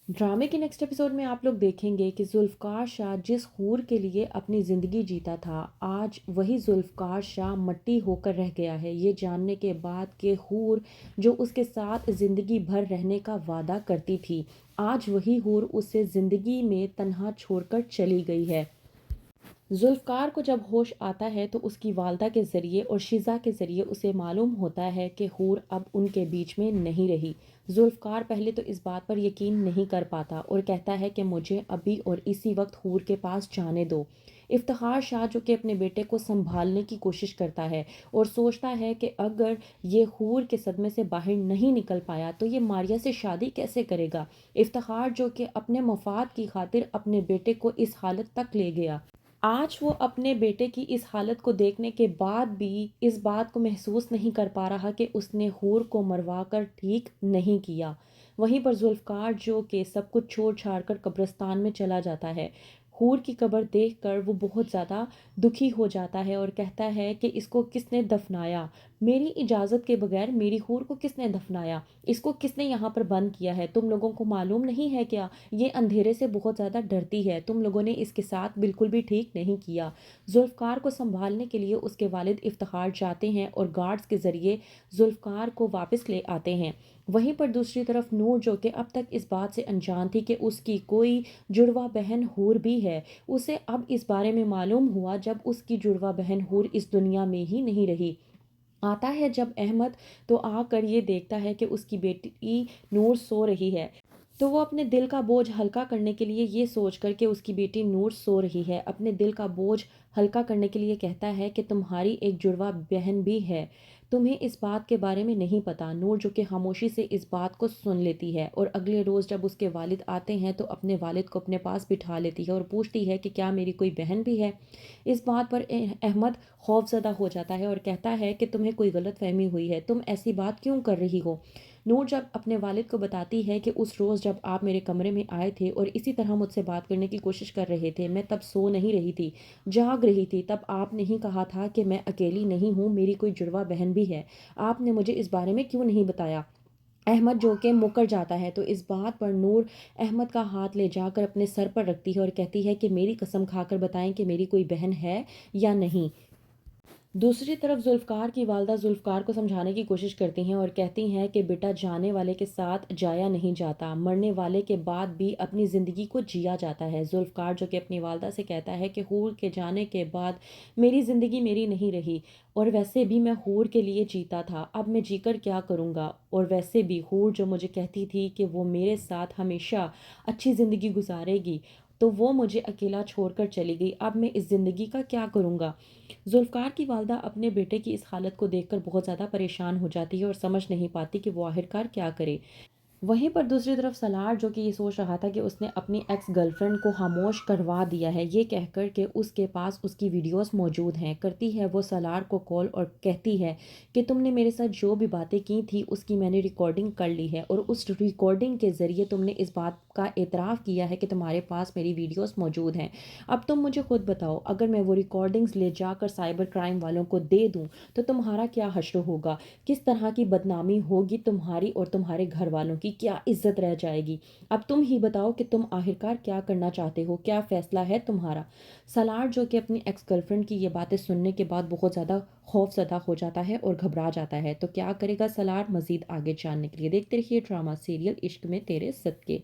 ड्रामे के next episode में आप लोग देखेंगे कि जुल्फ़कार शाह जिस हूर के लिए अपनी ज़िंदगी जीता था, आज वही जुल्फ़कार शाह मट्टी होकर रह गया है। ये जानने के बाद कि हूर जो उसके साथ ज़िंदगी भर रहने का वादा करती थी, आज वही हूर उसे ज़िंदगी में तन्हा छोड़कर चली गई है। ज़ुल्फ़कार को जब होश आता है तो उसकी वालदा के ज़रिए और शिज़ा के ज़रिए उसे मालूम होता है कि हूर अब उनके बीच में नहीं रही। ज़ुल्फ़कार पहले तो इस बात पर यकीन नहीं कर पाता और कहता है कि मुझे अभी और इसी वक्त हूर के पास जाने दो। इफ्तिख़ार शाह जो कि अपने बेटे को संभालने की कोशिश करता है और सोचता है कि अगर ये हूर के सदमे से बाहर नहीं निकल पाया तो ये मारिया से शादी कैसे करेगा। इफ्तिख़ार जो कि अपने मफाद की खातिर अपने बेटे को इस हालत तक ले गया, आज वो अपने बेटे की इस हालत को देखने के बाद भी इस बात को महसूस नहीं कर पा रहा कि उसने हूर को मरवा कर ठीक नहीं किया। वहीं पर जुल्फ़कार जो कि सब कुछ छोड़ छाड़ कर कब्रिस्तान में चला जाता है। हूर की कब्र देखकर वो बहुत ज़्यादा दुखी हो जाता है और कहता है कि इसको किसने दफनाया, मेरी इजाज़त के बगैर मेरी हूर को किसने दफनाया, इसको किसने यहाँ पर बंद किया है, तुम लोगों को मालूम नहीं है क्या, ये अंधेरे से बहुत ज़्यादा डरती है, तुम लोगों ने इसके साथ बिल्कुल भी ठीक नहीं किया। जुल्फ़कार को संभालने के लिए उसके वालिद इफ्तिख़ार जाते हैं और गार्ड्स के ज़रिए जुल्फ़कार को वापस ले आते हैं। वहीं पर दूसरी तरफ नूर जो कि अब तक इस बात से अनजान थी कि उसकी कोई जुड़वा बहन हूर भी है, उसे अब इस बारे में मालूम हुआ जब उसकी जुड़वा बहन हूर इस दुनिया में ही नहीं रही। आता है जब अहमद, तो आकर ये देखता है कि उसकी बेटी नूर सो रही है। तो वो अपने दिल का बोझ हल्का करने के लिए ये सोच कर कि उसकी बेटी नूर सो रही है, अपने दिल का बोझ हल्का करने के लिए कहता है कि तुम्हारी एक जुड़वा बहन भी है, तुम्हें इस बात के बारे में नहीं पता। नूर जो कि खामोशी से इस बात को सुन लेती है और अगले रोज़ जब उसके वालिद आते हैं तो अपने वालिद को अपने पास बिठा लेती है और पूछती है कि क्या मेरी कोई बहन भी है। इस बात पर अहमद खौफज़दा हो जाता है और कहता है कि तुम्हें कोई गलत फहमी हुई है, तुम ऐसी बात क्यों कर रही हो। नूर जब अपने वालिद को बताती है कि उस रोज़ जब आप मेरे कमरे में आए थे और इसी तरह मुझसे बात करने की कोशिश कर रहे थे, मैं तब सो नहीं रही थी, जाग रही थी, तब आपने ही कहा था कि मैं अकेली नहीं हूँ, मेरी कोई जुड़वा बहन भी है, आपने मुझे इस बारे में क्यों नहीं बताया। अहमद जो कि मुकर जाता है तो इस बात पर नूर अहमद का हाथ ले जाकर अपने सर पर रखती है और कहती है कि मेरी कसम खाकर बताएं कि मेरी कोई बहन है या नहीं। दूसरी तरफ जुल्फ़कार की वालदा जुल्फ़कार को समझाने की कोशिश करती हैं और कहती हैं कि बेटा, जाने वाले के साथ जाया नहीं जाता, मरने वाले के बाद भी अपनी ज़िंदगी को जिया जाता है। जुल्फ़कार जो कि अपनी वालदा से कहता है कि हूर के जाने के बाद मेरी ज़िंदगी मेरी नहीं रही और वैसे भी मैं हूर के लिए जीता था, अब मैं जीकर क्या करूँगा। और वैसे भी हूर जो मुझे कहती थी कि वो मेरे साथ हमेशा अच्छी ज़िंदगी गुजारेगी, तो वो मुझे अकेला छोड़कर चली गई, अब मैं इस ज़िंदगी का क्या करूँगा। जुल्फ़कार की वालदा अपने बेटे की इस हालत को देखकर बहुत ज़्यादा परेशान हो जाती है और समझ नहीं पाती कि वो आखिरकार क्या करे। वहीं पर दूसरी तरफ सलार जो कि ये सोच रहा था कि उसने अपनी एक्स गर्लफ्रेंड को खामोश करवा दिया है, ये कहकर कि उसके पास उसकी वीडियोस मौजूद हैं, करती है वो सलार को कॉल और कहती है कि तुमने मेरे साथ जो भी बातें की थी उसकी मैंने रिकॉर्डिंग कर ली है और उस रिकॉर्डिंग के ज़रिए तुमने इस बात का एतराफ़ किया है कि तुम्हारे पास मेरी वीडियोस मौजूद हैं। अब तुम मुझे खुद बताओ, अगर मैं वो रिकॉर्डिंग्स ले जाकर साइबर क्राइम वालों को दे दूँ तो तुम्हारा क्या हश्र होगा, किस तरह की बदनामी होगी तुम्हारी और तुम्हारे घर वालों की, क्या इज्जत रह जाएगी। अब तुम ही बताओ कि तुम आखिरकार क्या करना चाहते हो, क्या फ़ैसला है तुम्हारा। सलार जो कि अपनी एक्स गर्लफ्रेंड की ये बातें सुनने के बाद बहुत ज़्यादा खौफज़दा हो जाता है और घबरा जाता है। तो क्या करेगा सलार, मज़ीद आगे जानने के लिए देखते रहिए ड्रामा सीरियल इश्क में तेरे सदके।